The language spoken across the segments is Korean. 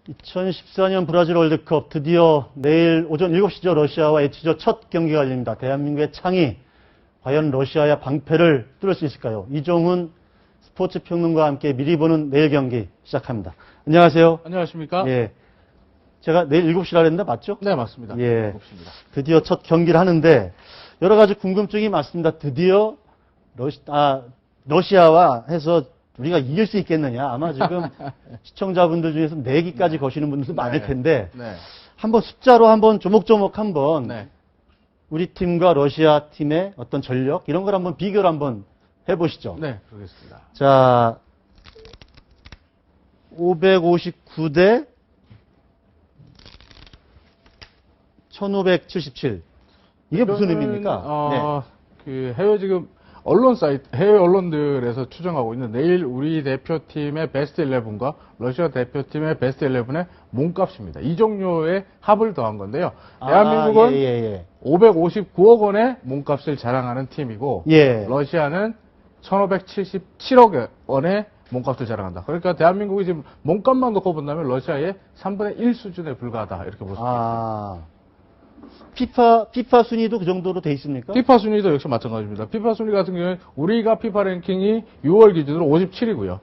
2014년 브라질 월드컵 드디어 내일 오전 7시죠. 러시아와 H조 첫 경기가 열립니다. 대한민국의 창이 과연 러시아의 방패를 뚫을 수 있을까요? 이종훈 스포츠 평론가와 함께 미리 보는 내일 경기 시작합니다. 안녕하세요. 안녕하십니까? 예. 제가 내일 7시라 했는데 맞죠? 네, 맞습니다. 예. 7시입니다. 드디어 첫 경기를 하는데 여러 가지 궁금증이 많습니다. 드디어 러시아와 해서 우리가 이길 수 있겠느냐. 아마 지금 시청자분들 중에서 내기까지 거시는 분들도 많을 텐데 한번 숫자로 한번 조목조목 한번 우리 팀과 러시아 팀의 어떤 전력 이런 걸 한번 비교를 한번 해보시죠. 네, 그러겠습니다. 자, 559대 1577. 이게 무슨 의미입니까? 그 해외 지금 언론 사이트, 해외 언론들에서 추정하고 있는 내일 우리 대표팀의 베스트 11과 러시아 대표팀의 베스트 11의 몸값입니다. 이 종류의 합을 더한 건데요. 대한민국은 559억 원의 몸값을 자랑하는 팀이고, 러시아는 1577억 원의 몸값을 자랑한다. 그러니까 대한민국이 지금 몸값만 놓고 본다면 러시아의 3분의 1 수준에 불과하다. 이렇게 볼 수 있습니다. 피파 순위도 그 정도로 돼 있습니까? 피파 순위도 역시 마찬가지입니다. 피파 순위 같은 경우에 우리가 피파 랭킹이 6월 기준으로 57이고요.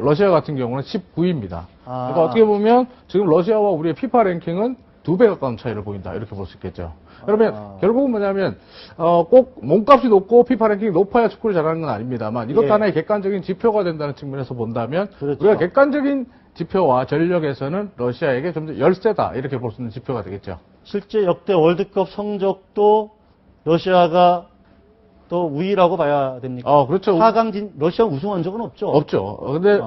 러시아 같은 경우는 19위입니다. 그러니까 어떻게 보면 지금 러시아와 우리의 피파 랭킹은 2배 가까운 차이를 보인다. 이렇게 볼 수 있겠죠. 그러면 결국은 뭐냐면 꼭 몸값이 높고 피파 랭킹이 높아야 축구를 잘하는 건 아닙니다만 이것도 하나의 객관적인 지표가 된다는 측면에서 본다면 우리가 객관적인 지표와 전력에서는 러시아에게 좀 더 열세다. 이렇게 볼 수 있는 지표가 되겠죠. 실제 역대 월드컵 성적도 러시아가 또 우위라고 봐야 됩니까? 그렇죠. 4강 러시아 우승한 적은 없죠? 없죠. 근데,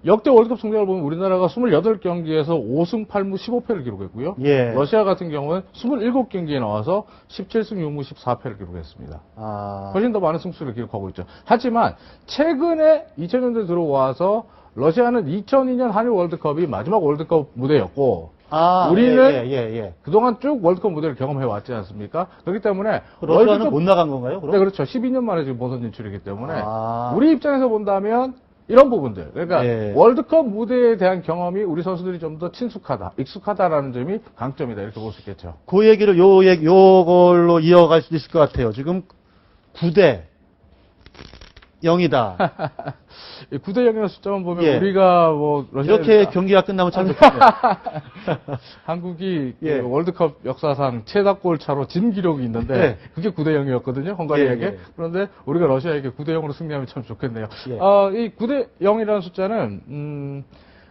역대 월드컵 성적을 보면 우리나라가 28경기에서 5승 8무 15패를 기록했고요. 러시아 같은 경우는 27경기에 나와서 17승 6무 14패를 기록했습니다. 훨씬 더 많은 승수를 기록하고 있죠. 하지만 최근에 2000년대 들어와서 러시아는 2002년 한일 월드컵이 마지막 월드컵 무대였고 우리는 그동안 쭉 월드컵 무대를 경험해 왔지 않습니까? 그렇기 때문에 러시아는 못 나간 건가요? 그럼? 네, 그렇죠. 12년 만에 지금 본선 진출이기 때문에 우리 입장에서 본다면 이런 부분들, 그러니까 월드컵 무대에 대한 경험이 우리 선수들이 좀 더 친숙하다, 익숙하다라는 점이 강점이다 이렇게 볼 수 있겠죠. 그 얘기를 요걸로 이어갈 수 있을 것 같아요. 지금 9대 0이다. 9대 0이라는 숫자만 보면 우리가 뭐 러시아 이렇게 경기가 끝나면 참 좋겠네요. 한국이 그 월드컵 역사상 최다골 차로 진 기록이 있는데 그게 9대 0이었거든요. 헝가리에게. 그런데 우리가 러시아에게 9대 0으로 승리하면 참 좋겠네요. 이 9대 0이라는 숫자는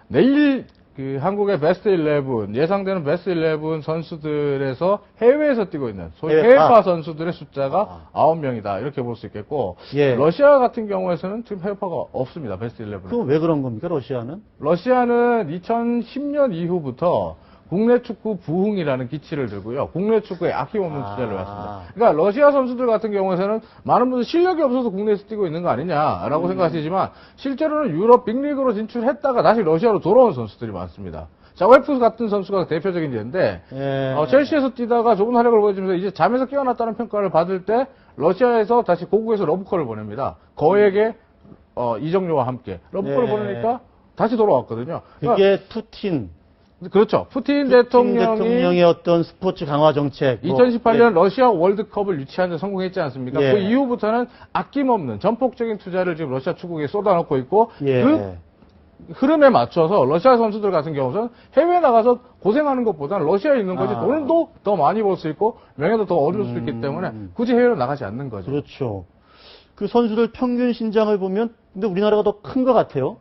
내일 그 한국의 베스트 11, 예상되는 베스트 11 선수들에서 해외에서 뛰고 있는 소위 해외파 선수들의 숫자가 9명이다. 이렇게 볼 수 있겠고 러시아 같은 경우에서는 지금 해외파가 없습니다. 베스트 11. 그럼 왜 그런 겁니까? 러시아는? 러시아는 2010년 이후부터 국내 축구 부흥이라는 기치를 들고요. 국내 축구에 아낌없는 투자를 해왔습니다. 그러니까 러시아 선수들 같은 경우에는 많은 분들 실력이 없어서 국내에서 뛰고 있는 거 아니냐라고 생각하시지만 실제로는 유럽 빅리그로 진출했다가 다시 러시아로 돌아온 선수들이 많습니다. 자, 웨프 같은 선수가 대표적인 예인데 첼시에서 뛰다가 좋은 활약을 보여주면서 이제 잠에서 깨어났다는 평가를 받을 때 러시아에서 다시 고국에서 러브콜을 보냅니다. 거액의 이적료와 함께 러브콜을 보내니까 다시 돌아왔거든요. 그게 푸틴. 그렇죠. 푸틴 대통령의 어떤 스포츠 강화 정책. 2018년 러시아 월드컵을 유치하는 데 성공했지 않습니까? 그 이후부터는 아낌없는 전폭적인 투자를 지금 러시아 축구에 쏟아놓고 있고 그 흐름에 맞춰서 러시아 선수들 같은 경우는 해외에 나가서 고생하는 것보다는 러시아에 있는 거지 돈도 더 많이 벌 수 있고 명예도 더 얻을 수 있기 때문에 굳이 해외로 나가지 않는 거죠. 그렇죠. 그 선수들 평균 신장을 보면 근데 우리나라가 더 큰 것 같아요.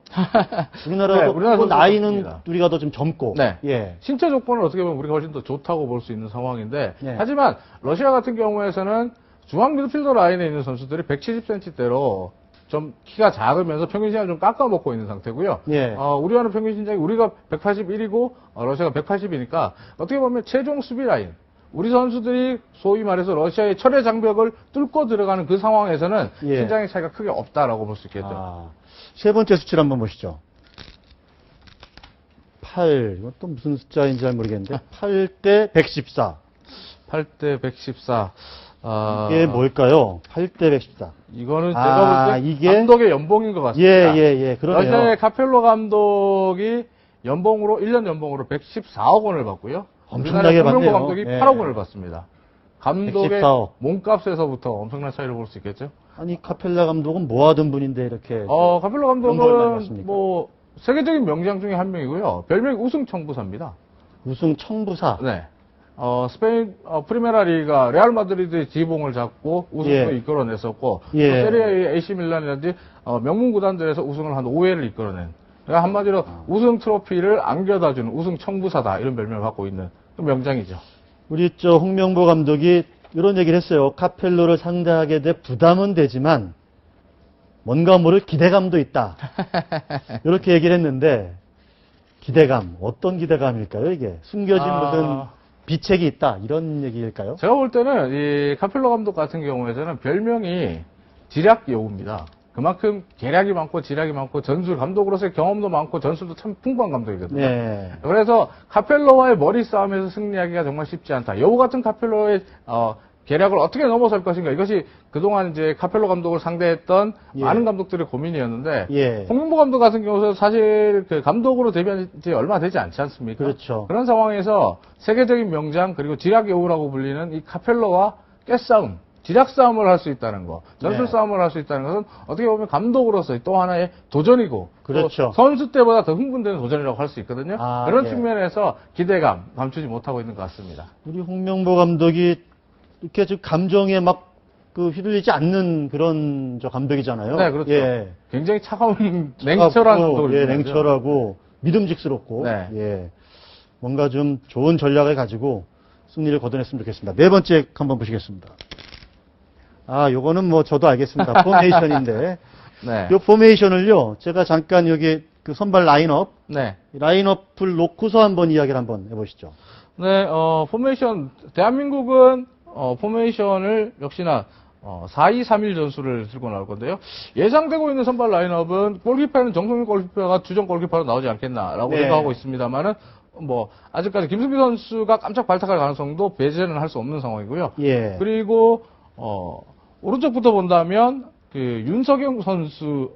우리나라가 더 크고 나이는 우리가 더 좀 젊고. 신체 조건을 어떻게 보면 우리가 훨씬 더 좋다고 볼 수 있는 상황인데 하지만 러시아 같은 경우에서는 중앙 미드필더 라인에 있는 선수들이 170cm대로 좀 키가 작으면서 평균 신장을 좀 깎아먹고 있는 상태고요. 우리와는 평균 신장이 우리가 181이고 러시아가 180이니까 어떻게 보면 최종 수비 라인 우리 선수들이 소위 말해서 러시아의 철의 장벽을 뚫고 들어가는 그 상황에서는 신장의 차이가 크게 없다라고 볼 수 있겠죠. 세 번째 수치를 한번 보시죠. 8, 이건 또 무슨 숫자인지 잘 모르겠는데 8대 114. 8대 114. 이게 뭘까요? 8대 114. 이거는 제가 볼 때 감독의 연봉인 것 같습니다. 그러네요. 러시아의 카펠로 감독이 연봉으로 1년 연봉으로 114억 원을 받고요. 엄청나게 받네요. 홍명보 감독이 예. 8억 원을 받습니다. 감독의 114억. 몸값에서부터 엄청난 차이를 볼 수 있겠죠. 아니 카펠라 감독은 뭐 하던 분인데 이렇게 카펠라 연봉을 많이 감독은 받습니까? 뭐 세계적인 명장 중에 한 명이고요. 별명이 우승 청부사입니다. 우승 청부사. 네. 스페인 프리메라 리가 레알 마드리드의 지봉을 잡고 우승도 예. 이끌어냈었고 예. 또 세리에 AC 밀란이라든지 명문 구단들에서 우승을 한 5회를 이끌어낸 그러니까 한마디로 우승 트로피를 안겨다주는 우승 청부사다 이런 별명을 갖고 있는 명장이죠. 우리 저 홍명보 감독이 이런 얘기를 했어요. 카펠로를 상대하게 돼 부담은 되지만 뭔가 모를 기대감도 있다. 이렇게 얘기를 했는데 기대감 어떤 기대감일까요? 이게 숨겨진 무슨 비책이 있다 이런 얘기일까요? 제가 볼 때는 이 카펠로 감독 같은 경우에는 별명이 지략 여우입니다. 그만큼 계략이 많고 지략이 많고 전술 감독으로서의 경험도 많고 전술도 참 풍부한 감독이거든요. 네. 그래서 카펠로와의 머리 싸움에서 승리하기가 정말 쉽지 않다. 여우 같은 카펠로의 계략을 어떻게 넘어설 것인가 이것이 그동안 이제 카펠로 감독을 상대했던 예. 많은 감독들의 고민이었는데 예. 홍명보 감독 같은 경우는 사실 그 감독으로 데뷔한 지 얼마 되지 않지 않습니까? 그렇죠. 그런 상황에서 세계적인 명장 그리고 지략 여우라고 불리는 이 카펠로와 깨싸움, 지략 싸움을 할 수 있다는 거, 전술 네. 싸움을 할 수 있다는 것은 어떻게 보면 감독으로서의 또 하나의 도전이고 그렇죠. 또 선수 때보다 더 흥분되는 도전이라고 할 수 있거든요. 그런 예. 측면에서 기대감 감추지 못하고 있는 것 같습니다. 우리 홍명보 감독이 이렇게 좀 감정에 막 그 휘둘리지 않는 그런 저 감독이잖아요. 네, 그렇죠. 예. 굉장히 차가운 냉철한 감독을 예, 유명하죠. 냉철하고 믿음직스럽고 네. 예. 뭔가 좀 좋은 전략을 가지고 승리를 거둬냈으면 좋겠습니다. 네 번째 한번 보시겠습니다. 요거는 뭐 저도 알겠습니다. 포메이션인데 네. 이 포메이션을요. 제가 잠깐 여기 그 선발 라인업 네. 라인업을 놓고서 한번 이야기를 한번 해보시죠. 네, 포메이션, 대한민국은, 포메이션을 역시나, 4-2-3-1 전술을 들고 나올 건데요. 예상되고 있는 선발 라인업은 골키퍼에는 정성민 골키퍼가 주전 골키퍼로 나오지 않겠나라고 네. 생각하고 있습니다만은, 아직까지 김승기 선수가 깜짝 발탁할 가능성도 배제는 할 수 없는 상황이고요. 예. 그리고, 오른쪽부터 본다면, 윤석영 선수,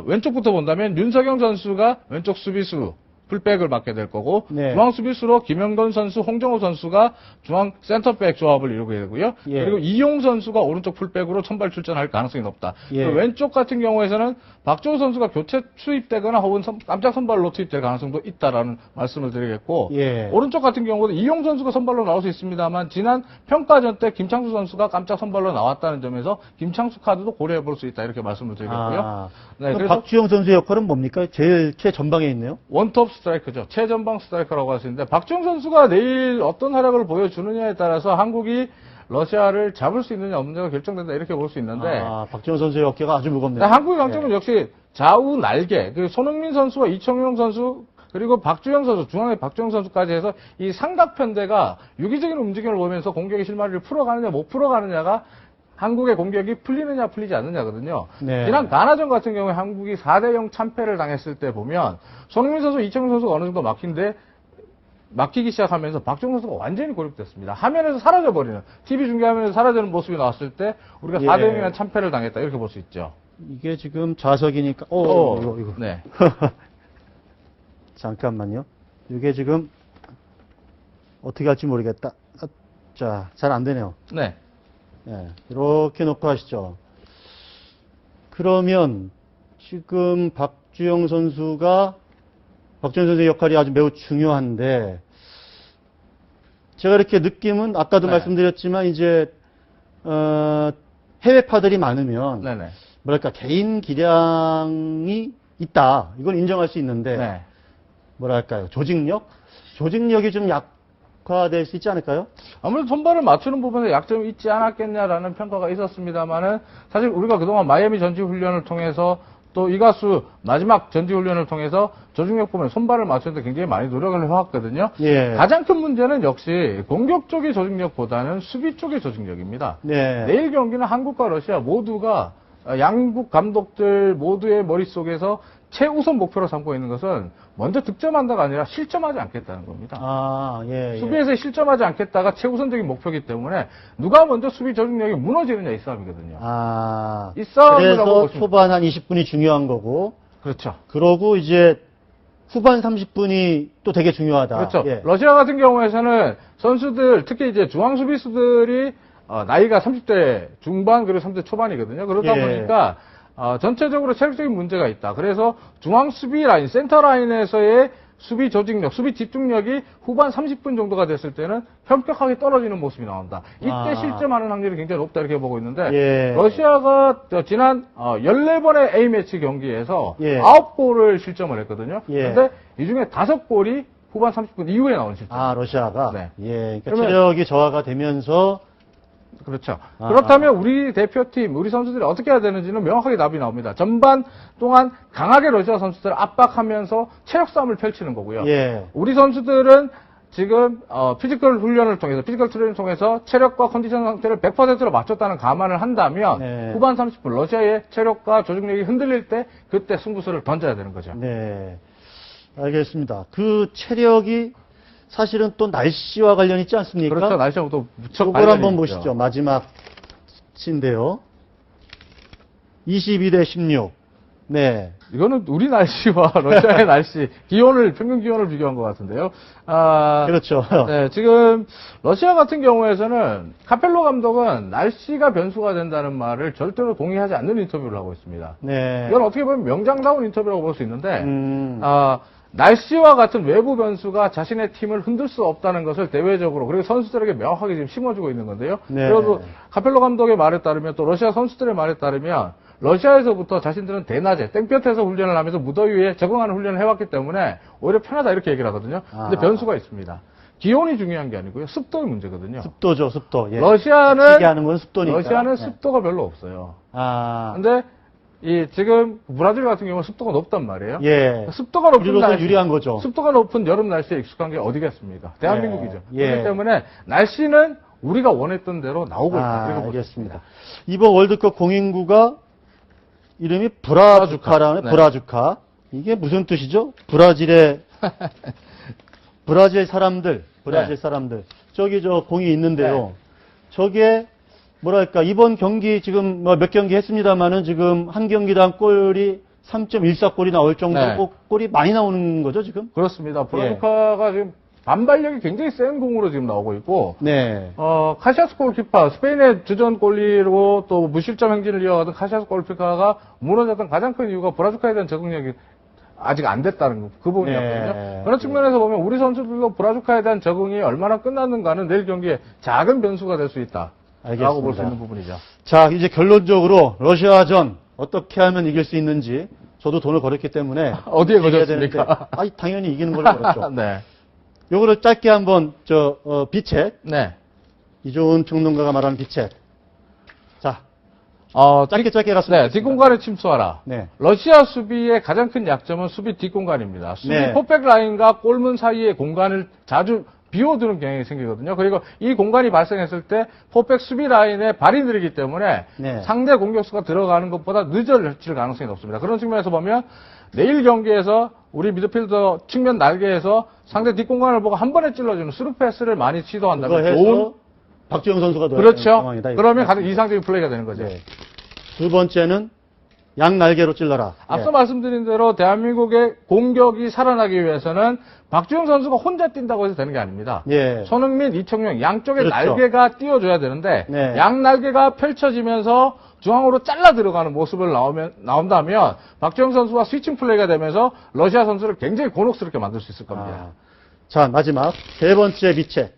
왼쪽부터 본다면 윤석영 선수가 왼쪽 수비수, 풀백을 맡게 될 거고 네. 중앙 수비수로 김영건 선수, 홍정호 선수가 중앙 센터백 조합을 이루게 되고요. 예. 그리고 이용 선수가 오른쪽 풀백으로 선발 출전할 가능성이 높다. 예. 그리고 왼쪽 같은 경우에는 박정우 선수가 교체 투입되거나 혹은 깜짝 선발로 투입될 가능성도 있다라는 말씀을 드리겠고 예. 오른쪽 같은 경우는 이용 선수가 선발로 나올 수 있습니다만 지난 평가전 때 김창수 선수가 깜짝 선발로 나왔다는 점에서 김창수 카드도 고려해 볼 수 있다 이렇게 말씀을 드리겠고요. 네, 그럼 그래서 박주영 선수의 역할은 뭡니까? 제일 최전방에 있네요. 원톱 스트라이커죠. 최전방 스트라이커라고 할 수 있는데 박주영 선수가 내일 어떤 활약을 보여주느냐에 따라서 한국이 러시아를 잡을 수 있느냐 없느냐가 결정된다 이렇게 볼 수 있는데 박주영 선수의 어깨가 아주 무겁네요. 한국의 강점은 예. 역시 좌우 날개 그 손흥민 선수와 이청용 선수 그리고 박주영 선수 중앙에 박주영 선수까지 해서 이 삼각편대가 유기적인 움직임을 보면서 공격의 실마리를 풀어가느냐 못 풀어가느냐가 한국의 공격이 풀리느냐 풀리지 않느냐거든요. 네. 지난 가나전 같은 경우에 한국이 4-0 참패를 당했을 때 보면 손흥민 선수, 이청용 선수가 어느 정도 막히기 시작하면서 박주영 선수가 완전히 고립됐습니다. 화면에서 사라져버리는 TV 중계화면에서 사라지는 모습이 나왔을 때 우리가 예. 4-0의 참패를 당했다 이렇게 볼 수 있죠. 이게 지금 좌석이니까 이거. 네. 잠깐만요. 이게 지금 어떻게 할지 모르겠다. 자, 잘 안 되네요. 네. 예, 이렇게 놓고 하시죠. 그러면 지금 박주영 선수의 역할이 아주 매우 중요한데 제가 이렇게 느낌은 아까도 네. 말씀드렸지만 이제 해외파들이 많으면 네네. 뭐랄까 개인 기량이 있다. 이건 인정할 수 있는데 네. 뭐랄까요? 조직력이 좀 약화될 수 있지 않을까요? 아무래도 선발을 맞추는 부분에 약점이 있지 않았겠냐라는 평가가 있었습니다만은 사실 우리가 그동안 마이애미 전지훈련을 통해서 또 이가수 마지막 전지훈련을 통해서 조직력 부분에 선발을 맞추는데 굉장히 많이 노력을 해왔거든요. 예. 가장 큰 문제는 역시 공격 쪽의 조직력보다는 수비 쪽의 조직력입니다. 네. 내일 경기는 한국과 러시아 모두가 양국 감독들 모두의 머릿속에서 최우선 목표로 삼고 있는 것은 먼저 득점한다가 아니라 실점하지 않겠다는 겁니다. 예. 수비에서 실점하지 않겠다가 최우선적인 목표이기 때문에 누가 먼저 수비 조직력이 무너지느냐 이 싸움이거든요. 이 싸움이라고 그래서 보시면 초반 한 20분이 중요한 거고 그렇죠. 그러고 이제 후반 30분이 또 되게 중요하다. 그렇죠. 예. 러시아 같은 경우에는 선수들, 특히 이제 중앙 수비수들이 나이가 30대 중반 그리고 30대 초반이거든요. 그러다 예. 보니까 전체적으로 체력적인 문제가 있다. 그래서 중앙 수비 라인, 센터 라인에서의 수비 조직력, 수비 집중력이 후반 30분 정도가 됐을 때는 현격하게 떨어지는 모습이 나온다. 이때 실점하는 확률이 굉장히 높다 이렇게 보고 있는데 예. 러시아가 지난 14번의 A매치 경기에서 예. 9골을 실점을 했거든요. 예. 그런데 이 중에 5골이 후반 30분 이후에 나온 실점. 러시아가? 네. 예. 그러니까 그러면- 체력이 저하가 되면서 그렇죠. 그렇다면 우리 대표팀, 우리 선수들이 어떻게 해야 되는지는 명확하게 답이 나옵니다. 전반 동안 강하게 러시아 선수들을 압박하면서 체력 싸움을 펼치는 거고요. 예. 우리 선수들은 지금 피지컬 훈련을 통해서, 피지컬 트레이닝을 통해서 체력과 컨디션 상태를 100%로 맞췄다는 감안을 한다면 네. 후반 30분 러시아의 체력과 조직력이 흔들릴 때 그때 승부수를 던져야 되는 거죠. 네. 알겠습니다. 그 체력이 사실은 또 날씨와 관련이 있지 않습니까? 그렇죠. 날씨하고 또 무척 이걸 관련이 한번 있죠. 보시죠. 마지막 치인데요. 22대 16. 네. 이거는 우리 날씨와 러시아의 날씨, 평균 기온을 비교한 것 같은데요. 그렇죠. 네, 지금 러시아 같은 경우에서는 카펠로 감독은 날씨가 변수가 된다는 말을 절대로 동의하지 않는 인터뷰를 하고 있습니다. 네. 이건 어떻게 보면 명장다운 인터뷰라고 볼 수 있는데, 음. 날씨와 같은 외부 변수가 자신의 팀을 흔들 수 없다는 것을 대외적으로 그리고 선수들에게 명확하게 지금 심어주고 있는 건데요. 네. 그리고 카펠로 감독의 말에 따르면 또 러시아 선수들의 말에 따르면 러시아에서부터 자신들은 대낮에 땡볕에서 훈련을 하면서 무더위에 적응하는 훈련을 해왔기 때문에 오히려 편하다 이렇게 얘기를 하거든요. 근데 변수가 있습니다. 기온이 중요한 게 아니고요. 습도의 문제거든요. 습도죠, 습도. 예. 러시아는 지게 하는 건 습도니까. 러시아는 네. 습도가 별로 없어요. 아. 근데 지금 브라질 같은 경우는 습도가 높단 말이에요. 예. 습도가 높은 우리로서 날씨, 유리한 거죠. 습도가 높은 여름 날씨에 익숙한 게 어디겠습니까? 대한민국이죠. 예. 그렇기 때문에 날씨는 우리가 원했던 대로 나오고 있다. 이렇게 알겠습니다. 이번 월드컵 공인구가 이름이 브라주카라는 네. 브라주카. 이게 무슨 뜻이죠? 브라질의 브라질 사람들, 네. 사람들. 저기 저 공이 있는데요. 네. 저게 뭐랄까 이번 경기 지금 뭐 몇 경기 했습니다만은 지금 한 경기당 골이 3.14골이 나올 정도로 네. 골이 많이 나오는 거죠 지금? 그렇습니다. 브라주카가 지금 반발력이 굉장히 센 공으로 지금 나오고 있고, 네. 카시아스 골키퍼, 스페인의 주전 골리로 또 무실점 행진을 이어가던 카시아스 골키퍼가 무너졌던 가장 큰 이유가 브라주카에 대한 적응력이 아직 안 됐다는 거, 그 부분이었거든요. 네. 그런 측면에서 보면 우리 선수들도 브라주카에 대한 적응이 얼마나 끝났는가는 내일 경기에 작은 변수가 될 수 있다. 라고 볼 수 있는 부분이죠. 자, 이제 결론적으로 러시아전 어떻게 하면 이길 수 있는지 저도 돈을 걸었기 때문에 어디에 얘기해야 걸었습니까? 되는데, 당연히 이기는 걸로 걸었죠. 네. 요거를 짧게 한번 비책 네. 이종훈 평론가가 말하는 비책. 자, 짧게 갔습니다. 네, 뒷공간에 침투하라. 네. 러시아 수비의 가장 큰 약점은 수비 뒷공간입니다. 수비 네. 포백 라인과 골문 사이의 공간을 자주 비워두는 경향이 생기거든요. 그리고 이 공간이 발생했을 때 포백 수비 라인에 발이 느리기 때문에 네. 상대 공격수가 들어가는 것보다 늦어질 가능성이 높습니다. 그런 측면에서 보면 내일 경기에서 우리 미드필더 측면 날개에서 상대 뒷공간을 보고 한 번에 찔러주는 스루 패스를 많이 그거 시도한다면 해서 좋은 박주영 선수가 들어가는 그렇죠. 상황이다. 그러면 가장 이상적인 플레이가 되는 거죠. 네. 두 번째는 양 날개로 찔러라. 앞서 예. 말씀드린 대로 대한민국의 공격이 살아나기 위해서는 박주영 선수가 혼자 뛴다고 해서 되는 게 아닙니다. 예. 손흥민, 이청용 양쪽에 그렇죠. 날개가 띄워줘야 되는데 네. 양 날개가 펼쳐지면서 중앙으로 잘라 들어가는 모습을 나온다면 박주영 선수가 스위칭 플레이가 되면서 러시아 선수를 굉장히 곤혹스럽게 만들 수 있을 겁니다. 자, 마지막 세 번째 비책.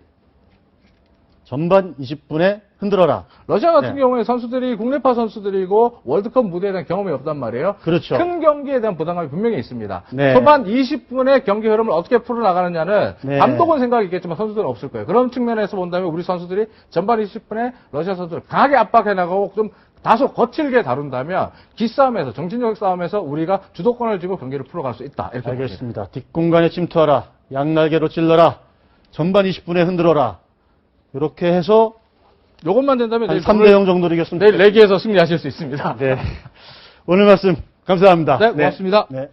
전반 20분에 흔들어라. 러시아 같은 네. 경우에 선수들이 국내파 선수들이고 월드컵 무대에 대한 경험이 없단 말이에요. 그렇죠. 큰 경기에 대한 부담감이 분명히 있습니다. 네. 초반 20분의 경기 흐름을 어떻게 풀어나가느냐는 네. 감독은 생각이 있겠지만 선수들은 없을 거예요. 그런 측면에서 본다면 우리 선수들이 전반 20분에 러시아 선수를 강하게 압박해 나가고 좀 다소 거칠게 다룬다면 기싸움에서 정신적 싸움에서 우리가 주도권을 쥐고 경기를 풀어갈 수 있다. 이렇게 알겠습니다. 뒷공간에 침투하라. 양날개로 찔러라. 전반 20분에 흔들어라. 이렇게 해서 요것만 된다면 한 내일 3대 0 정도로 이겼습니다. 내일 4개에서 승리하실 수 있습니다. 네. 오늘 말씀 감사합니다. 네, 고맙습니다. 네.